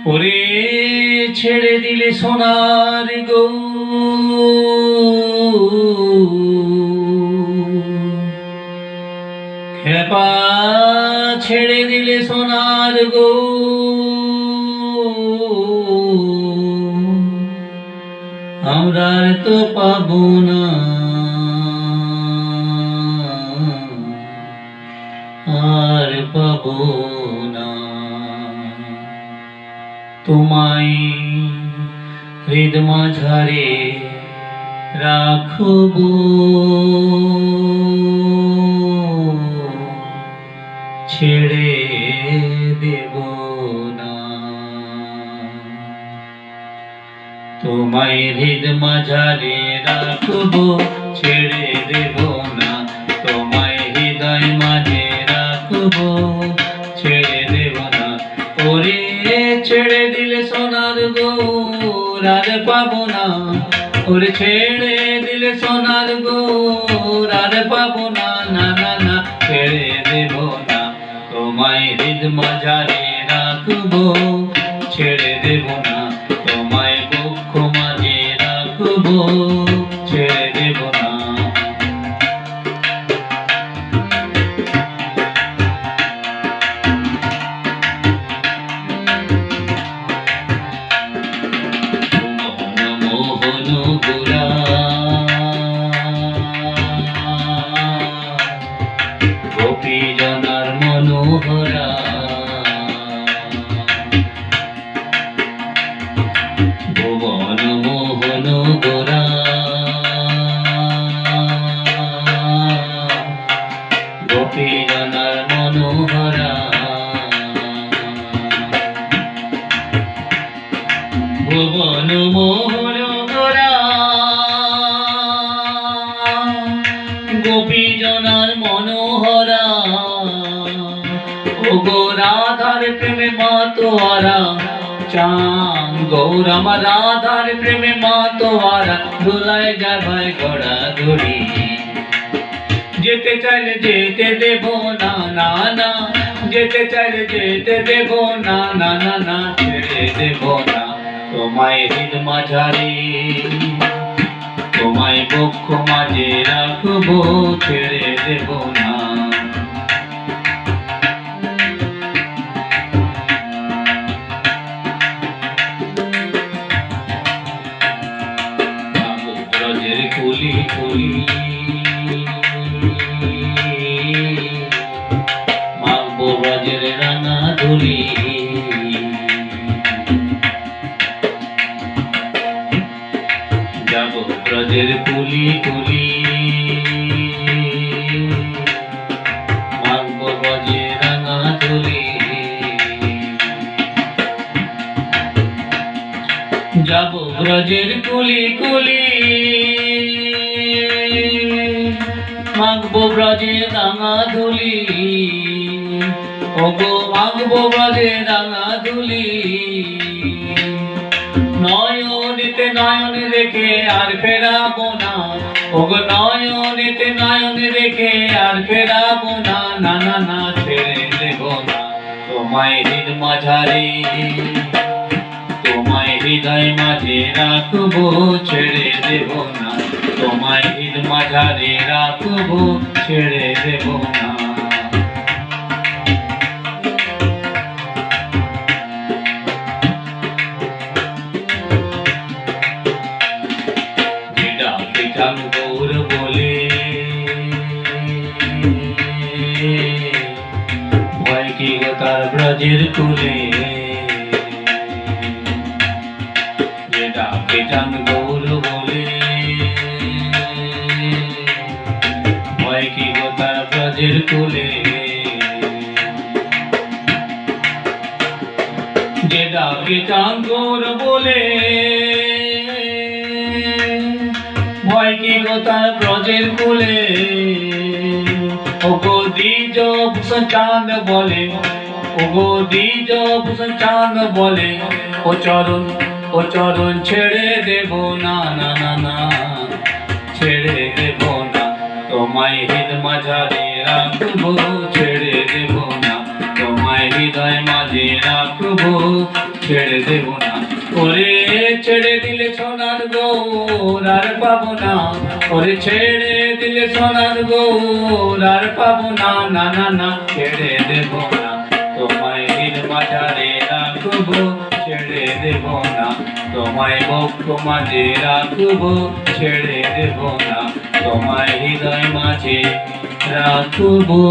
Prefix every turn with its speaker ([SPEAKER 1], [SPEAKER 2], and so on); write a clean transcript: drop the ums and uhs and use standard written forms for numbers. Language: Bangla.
[SPEAKER 1] ওরে ছেড়ে দিলে সোনার গো খেপা ছেড়ে দিলে সোনার গো আমরা তো পাবো না আর পাবো না তোমায় হৃদ মাঝারে রাখবো ছেড়ে দেব না তোমায় হৃদ মাঝারে রাখবো ছেড়ে দেব না তোমায় হৃদয় মাঝে রাখবো ছেড়ে দেব না ওরে ছেড়ে দিলে সোনার গৌর আর পাবো না ওরে ছেড়ে দিলে সোনার গৌর আর পাবো না না না না ছেড়ে দেব না তোমায় হৃদ মাঝারে রাখবো ছেড়ে দেব না তোমায় বক্ষ মাঝে রাখবো ছেড়ে দেব না মোহন গোরা গোপী জনার মনোহরা ভুবন মোহন গোরা গোপী জনার মনোহরা ভুবন মোহন গোরা গোপী জনার মনোহরা ও গো রাধার প্রেমে মাতোয়ারা চাঁদ গৌর আমার রাধার প্রেমে মাতোয়ারা ধুলায় যাবায় গড়া ধরি যেতে চাইলে যেতে দেব না না না যেতে চাইলে যেতে দেব না না না না ছেড়ে দেব না তোমায় হৃদ মাঝারে তোমায় বক্ষ মাঝে রাখবো ছেড়ে দেব না ব্রজের কুলি কুলি মাগবো ব্রজের রাঙা ধুলি যাব ব্রজের কুলি কুলি মাগবো ব্রজের রাঙা ধুলি যাব ব্রজের কুলি কুলি মাগবো ব্রজের রাঙা ধুলি ওগো মাগবো ব্রজের রাঙা ধুলি নয়নেতে নয়ন রেখে আর ফেরাবো না ওগো নয়নেতে নয়ন রেখে আর ফেরাবো না না না না ছেড়ে দেব না তোমায় হৃদ মাঝারে তোমায় হৃদয় মাঝে রাখবো ছেড়ে দেব না তোমায় হৃদ মাঝারে রাখবো ছেড়ে দেব না গৌর বলে ভয় কি গো তার ব্রজের কুলে যে ডাকে চান গৌর বলে ভয় কি গো তার ব্রজের কুলে যে ডাকে চান গৌর বলে ভয় কি গো তার ব্রজের কুলে ওগো দ্বিজ ভূষণ চাঁদ বলে ওগো দ্বিজ ভূষণ চাঁদ বলে ও চরণ ছেড়ে দেব না না না না ছেড়ে দেব না তোমায় হৃদ মাঝারে রাখবো ছেড়ে দেব না তোমায় হৃদ হৃদয় মাঝে রাখবো, ছেড়ে দেব না। ওরে ছেড়ে দিলে সোনার গৌর আর পাবো না, ওরে ছেড়ে দিলে সোনার গৌর আর পাবো না, না না না ছেড়ে দেব না। তোমায় মাঝারে রাখবো, ছেড়ে দেব না। তোমায় বক্ষ মাঝে রাখবো, ছেড়ে দেব না। তোমায় হৃদয় মাঝে রাখবো।